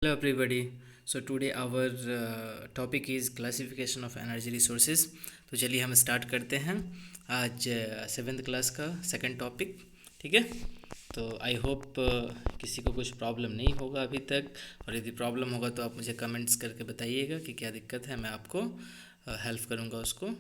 Hello everybody. So today our topic is classification of energy resources. तो चलिए हम start करते हैं आज सेवेंथ क्लास का सेकंड टॉपिक। ठीक है, तो आई होप किसी को कुछ प्रॉब्लम नहीं होगा अभी तक, और यदि प्रॉब्लम होगा तो आप मुझे कमेंट्स करके बताइएगा कि क्या दिक्कत है, मैं आपको हेल्प करूँगा उसको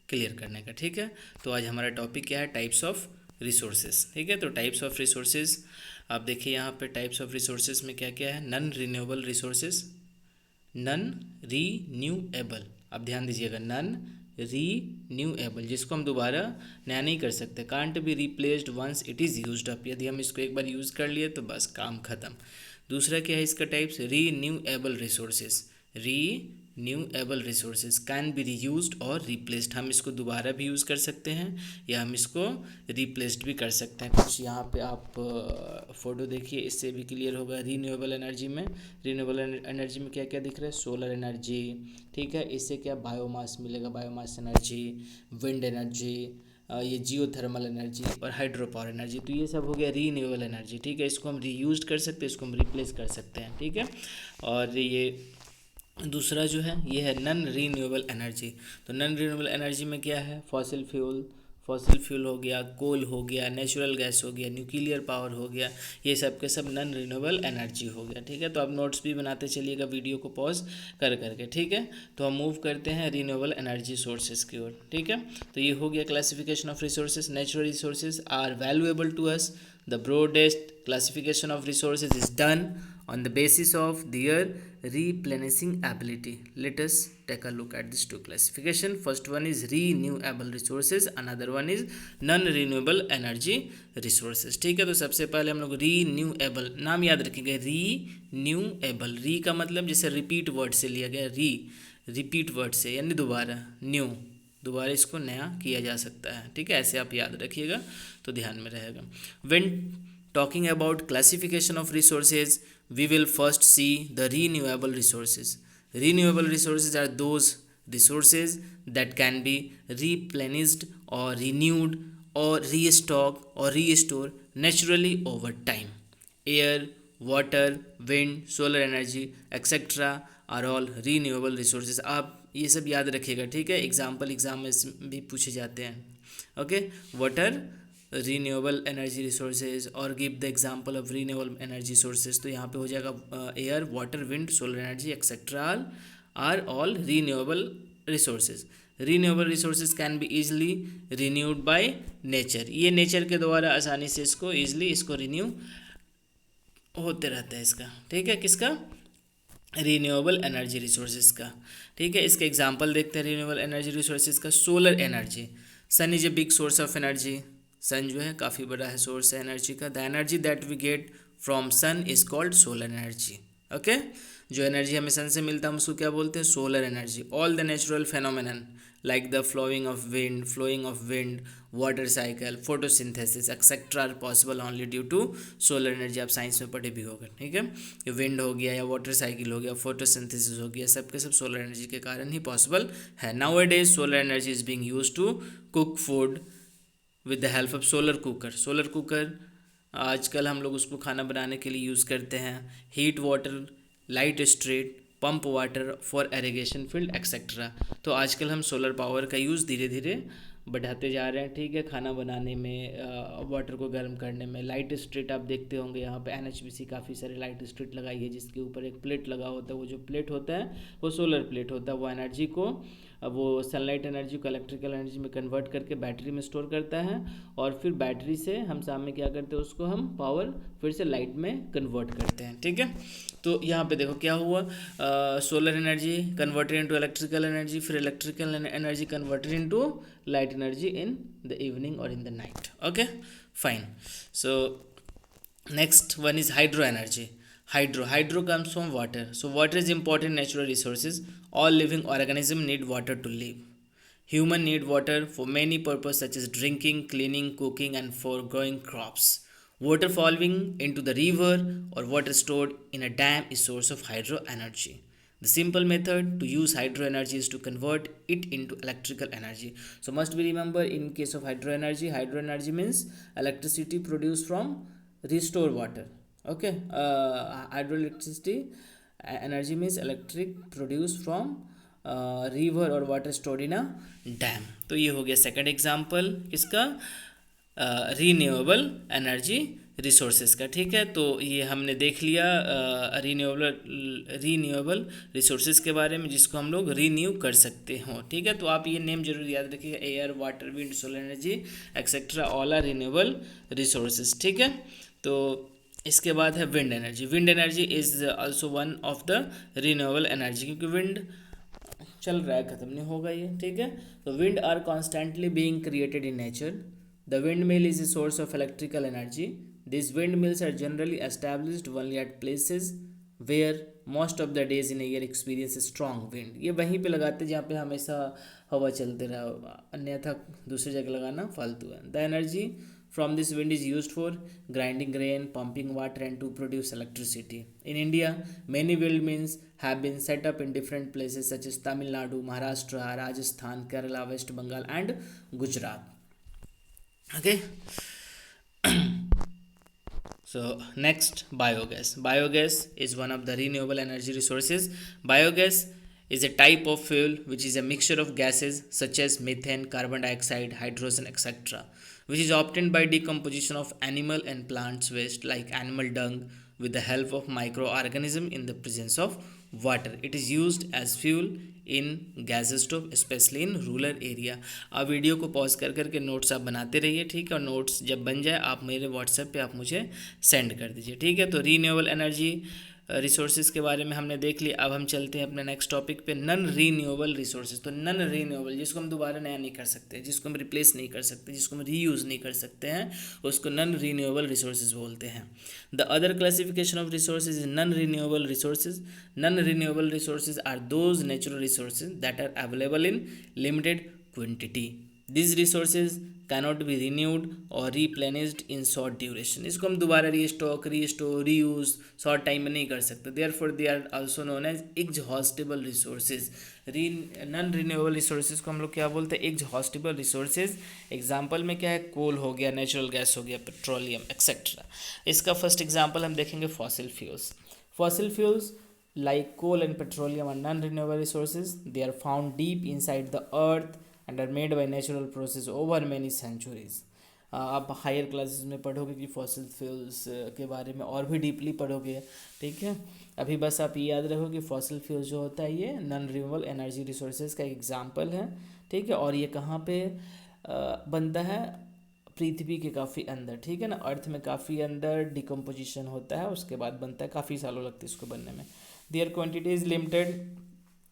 क्लियर करने का। ठीक है, तो आज हमारा टॉपिक क्या है, टाइप्स ऑफ रिसोर्सेज। ठीक है, तो टाइप्स ऑफ रिसोर्सेज आप देखिए यहाँ पे टाइप्स ऑफ रिसोर्सेज में क्या क्या है। Non renewable resources, non renewable, आप ध्यान दीजिएगा, नन रीन्यूएबल जिसको हम दोबारा नया नहीं कर सकते, can't be replaced once it is used up, यदि हम इसको एक बार यूज़ कर लिए तो बस काम ख़त्म। दूसरा क्या है इसका types, renewable resources. Renewable resources can B reused और रिप्लेस्ड, हम इसको दोबारा भी यूज़ कर सकते हैं या हम इसको रिप्लेस्ड भी कर सकते हैं। कुछ यहाँ पे आप फोटो देखिए, इससे भी क्लियर होगा। रीन्यूएबल एनर्जी में, रीन्यूएबल एनर्जी में क्या क्या दिख रहा है, सोलर एनर्जी, ठीक है, इससे क्या बायोमास मिलेगा, बायोमास एनर्जी, विंड एनर्जी, ये जियो थर्मल एनर्जी और हाइड्रो पावर एनर्जी। तो ये सब हो गया रीन्यूएबल एनर्जी। ठीक है, इसको हम रीयूज कर सकते हैं, इसको हम रिप्लेस कर सकते हैं। ठीक है, और ये दूसरा जो है ये है नन रीन्यूएबल एनर्जी। तो नन रीन्यूएबल एनर्जी में क्या है, फॉसिल फ्यूल, फॉसिल फ्यूल हो गया, कोल हो गया, नेचुरल गैस हो गया, न्यूक्लियर पावर हो गया, ये सब के सब नन रिन्यूएबल एनर्जी हो गया। ठीक है, तो आप नोट्स भी बनाते चलिएगा वीडियो को पॉज कर करके। ठीक है, तो हम मूव करते हैं रिन्यूएबल एनर्जी सोर्सेज की ओर। ठीक है, तो ये हो गया classification of resources. Natural resources are valuable to us, the broadest classification of resources is done on the basis of their replenishing ability. Let us take a look at these two classification. First one is renewable resources, another one is non renewable energy resources. ठीक है, तो सबसे पहले हम लोग renewable, नाम याद रखेंगे, रीन्यूएबल, री का मतलब जैसे रिपीट वर्ड से लिया गया, री रिपीट वर्ड से यानी दोबारा, न्यू दोबारा इसको नया किया जा सकता है। ठीक है, ऐसे आप याद रखिएगा तो ध्यान में रहेगा। When talking about classification of resources, we will first see the renewable resources. Renewable resources are those resources that can be replenished or renewed or restocked or restore naturally over time. Air, water, wind, solar energy, etc. are all renewable resources. आप ये सब याद रखिएगा। ठीक है, exam में भी पूछे जाते हैं। Okay, water renewable energy resources, और give the example of renewable energy sources. तो यहाँ पे हो जाएगा air, water, wind, solar energy etcetera are all renewable resources. Renewable resources can be easily renewed by nature, ये नेचर के द्वारा आसानी से इसको ईजिली इसको रिन्यू होते रहता है इसका। ठीक है, किसका, रीन्यूएबल एनर्जी रिसोर्सेज का। ठीक है, इसका एग्जांपल देखते हैं रीन्यूएबल एनर्जी रिसोर्सेज का। Solar energy, sun is a big source of energy, sun जो है काफ़ी बड़ा है सोर्स है एनर्जी का। The energy that we get from sun is called solar energy. Okay, जो एनर्जी हमें सन से मिलता है हम उसको क्या बोलते हैं, solar energy. All the natural phenomenon like the flowing of wind, water cycle, photosynthesis etcetera are possible only due to solar energy. आप साइंस में पढ़े भी होगा। ठीक है, ये विंड हो गया या वाटर साइकिल हो गया, फोटोसिंथेसिस हो गया, सब के सब सोलर एनर्जी के कारण ही पॉसिबल है। Nowadays solar energy is being used to cook food with the help of solar cooker. Solar cooker आजकल हम लोग उसको खाना बनाने के लिए यूज़ करते हैं। Heat water, light street, pump water for irrigation field etcetera. तो आजकल हम सोलर पावर का यूज़ धीरे धीरे बढ़ाते जा रहे हैं। ठीक है, खाना बनाने में, वाटर को गर्म करने में। लाइट स्ट्रीट आप देखते होंगे, यहाँ पे एनएचपीसी काफ़ी सारे लाइट स्ट्रीट लगाई है जिसके ऊपर एक प्लेट लगा होता है। वो जो प्लेट होता है वो सोलर प्लेट होता है। वो एनर्जी को, वो सनलाइट एनर्जी को इलेक्ट्रिकल एनर्जी में कन्वर्ट करके बैटरी में स्टोर करता है, और फिर बैटरी से हम शाम में क्या करते हैं, उसको हम पावर फिर से लाइट में कन्वर्ट करते हैं। ठीक है, तो यहाँ पे देखो क्या हुआ, solar energy converted into electrical energy, फिर electrical energy converted into light energy in the evening और in the night. Okay, fine. So next one is hydro energy. Hydro comes from water. So water is important natural resources. All living organisms need water to live. Human need water for many purposes such as drinking, cleaning, cooking, and for growing crops. Water falling into the river or water stored in a dam is source of hydro energy. The simple method to use hydro energy is to convert it into electrical energy. So must be remember, in case of hydro energy means electricity produced from restore water. Okay, hydroelectricity energy means electric produce from river और water stored in a dam. तो ये हो गया second example किसका, renewable energy resources का। ठीक है, तो ये हमने देख लिया रीन्यूएबल रिसोर्सेज के बारे में, जिसको हम लोग रीन्यू कर सकते हो। ठीक है, तो आप ये नेम जरूर याद रखिएगा, air, water, wind, solar energy etcetera, all are renewable resources. ठीक है, तो इसके बाद है wind energy. Wind energy is also one of the renewable energy, क्योंकि विंड चल रहा है, खत्म नहीं होगा ये। ठीक है, तो wind are constantly being created in nature. The windmill is a source of electrical energy. These windmills are generally established only at places where most of the days in a year experience strong wind. ये वहीं पे लगाते हैं जहाँ पे हमेशा हवा चलते रहा, अन्यथा दूसरी जगह लगाना फालतू है। The energy from this wind is used for grinding grain, pumping water and to produce electricity. In India, many windmills have been set up in different places such as Tamil Nadu, Maharashtra, Rajasthan, Kerala, West Bengal and Gujarat. Okay. So next, biogas. Biogas is one of the renewable energy resources. Biogas is a type of fuel which is a mixture of gases such as methane, carbon dioxide, hydrogen, etc., which is obtained by decomposition of animal and plants waste like animal dung with the help of microorganism in the presence of water. It is used as fuel in gas stove specially in rural area. आप video को pause कर करके notes आप बनाते रहिए। ठीक है, और नोट्स जब बन जाए आप मेरे व्हाट्सएप पे आप मुझे सेंड कर दीजिए। ठीक है, तो रीन्यूएबल एनर्जी रिसोर्सेज के बारे में हमने देख लिया। अब हम चलते हैं अपने नेक्स्ट टॉपिक पे, नन रीन्यूएबल रिसोर्सेज। तो नन रीन्यूएबल, जिसको हम दोबारा नया नहीं कर सकते, जिसको हम रिप्लेस नहीं कर सकते, जिसको हम रीयूज़ नहीं कर सकते हैं, उसको नन रीन्यूएबल रिसोर्सेज बोलते हैं। The other classification of resources is non renewable resources. Non renewable resources are those natural resources that are available in limited quantity. These resources cannot be renewed or replenished in short duration. इसको हम दोबारा restore, reuse short time में नहीं कर सकते। Therefore they are also known as exhaustible resources. Non renewable resources को हम लोग क्या बोलते हैं, एग्जॉस्टिबल रिसोर्सेज। एग्जाम्पल में क्या है, कोल हो गया, नेचुरल गैस हो गया, पेट्रोलियम एक्सेट्रा। इसका फर्स्ट एग्जाम्पल हम देखेंगे fossil fuels. Fossil fuels like coal and petroleum are non-renewable resources. They are found deep inside the earth and are made by natural process over many centuries. आप higher classes में पढ़ोगे कि fossil fuels के बारे में और भी deeply पढ़ोगे। ठीक है, अभी बस आप ये याद रखो कि फॉसिल फ्यूल्स जो होता है ये नॉन रिन्यूएबल एनर्जी रिसोर्सेज का एग्जांपल है। ठीक है, और ये कहाँ पे बनता है, पृथ्वी के काफ़ी अंदर। ठीक है ना, अर्थ में काफ़ी अंदर डिकम्पोजिशन होता है, उसके बाद बनता है, काफ़ी सालों लगते हैं इसको बनने में। Their quantity is limited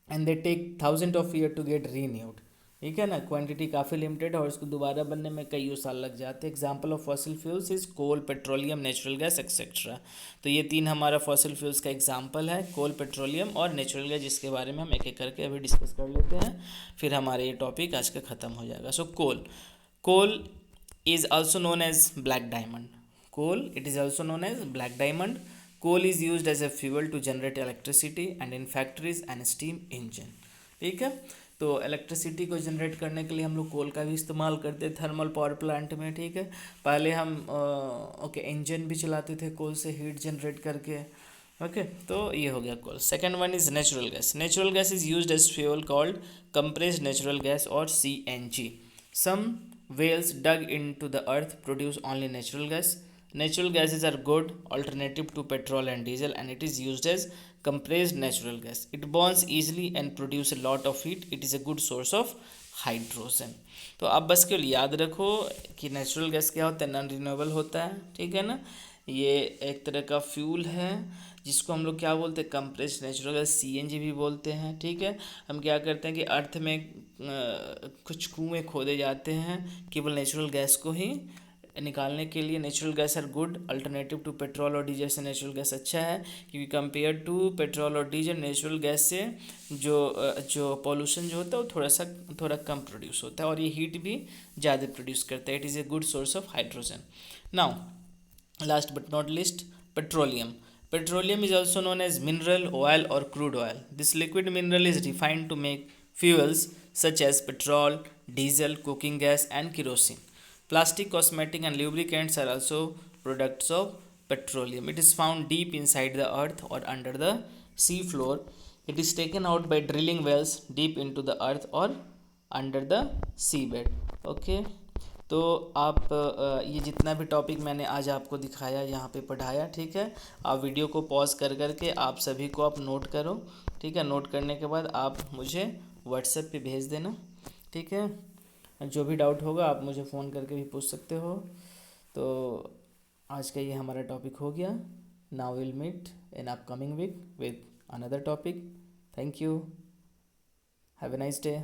and they take thousand of year to get renewed. ठीक है ना, क्वांटिटी काफ़ी लिमिटेड है और इसको दोबारा बनने में कई साल लग जाते हैं। Example of fossil fuels is coal, petroleum, natural gas etcetera. तो ये तीन हमारा फॉसिल फ्यूल्स का एग्जांपल है, कोल, पेट्रोलियम और नेचुरल गैस, जिसके बारे में हम एक एक करके अभी डिस्कस कर लेते हैं, फिर हमारा ये टॉपिक आज का ख़त्म हो जाएगा। सो कोल is also known as black diamond. Coal, it is also known as black diamond. Coal is used as a fuel to generate electricity and in factories and steam engine. ठीक है, तो इलेक्ट्रिसिटी को generate करने के लिए हम लोग कोल का भी इस्तेमाल करते हैं थर्मल पावर प्लांट में। ठीक है, पहले हम इंजन भी चलाते थे कोल से हीट जनरेट करके। ओके, तो ये हो गया coal. Second one is natural gas. Natural gas is used as fuel called compressed natural gas और CNG. Some wells dug into the earth produce only natural gas. Natural gases are good alternative to petrol and diesel and it is used as compressed natural gas. It burns easily and produce a lot of heat. It is a good source of hydrogen. तो आप बस केवल याद रखो कि natural gas क्या होता है, नॉन रिन्यूएबल होता है। ठीक है ना, ये एक तरह का फ्यूल है जिसको हम लोग क्या बोलते हैं, कंप्रेस्ड नेचुरल गैस, CNG भी बोलते हैं। ठीक है, हम क्या करते हैं कि अर्थ में कुछ कुएँ खोदे जाते हैं केवल नेचुरल गैस को ही निकालने के लिए। Natural gas are good alternative to petrol और डीजल से नेचुरल गैस अच्छा है, क्योंकि कंपेयर टू पेट्रोल और डीजल नेचुरल गैस से जो पॉल्यूशन जो होता है वो थोड़ा कम प्रोड्यूस होता है और ये हीट भी ज़्यादा प्रोड्यूस करता है। It is a good source of hydrogen. Now last but not least, petroleum. Petroleum is also known as mineral oil or crude oil. This liquid mineral is refined to make fuels such as petrol, diesel, cooking gas and kerosene. Plastic, cosmetic and lubricants are also products of petroleum. It is found deep inside the earth or under the sea floor. It is taken out by drilling wells deep into the earth or under the seabed. Okay. तो आप ये जितना भी topic मैंने आज आपको दिखाया यहाँ पे पढ़ाया, ठीक है, आप वीडियो को पॉज कर करके आप सभी को आप नोट करो, ठीक है। नोट करने के बाद आप मुझे व्हाट्सएप पे भेज देना, ठीक है। जो भी डाउट होगा आप मुझे फ़ोन करके भी पूछ सकते हो। तो आज का ये हमारा टॉपिक हो गया। Now will meet in upcoming week with another topic. Thank you, have a nice day.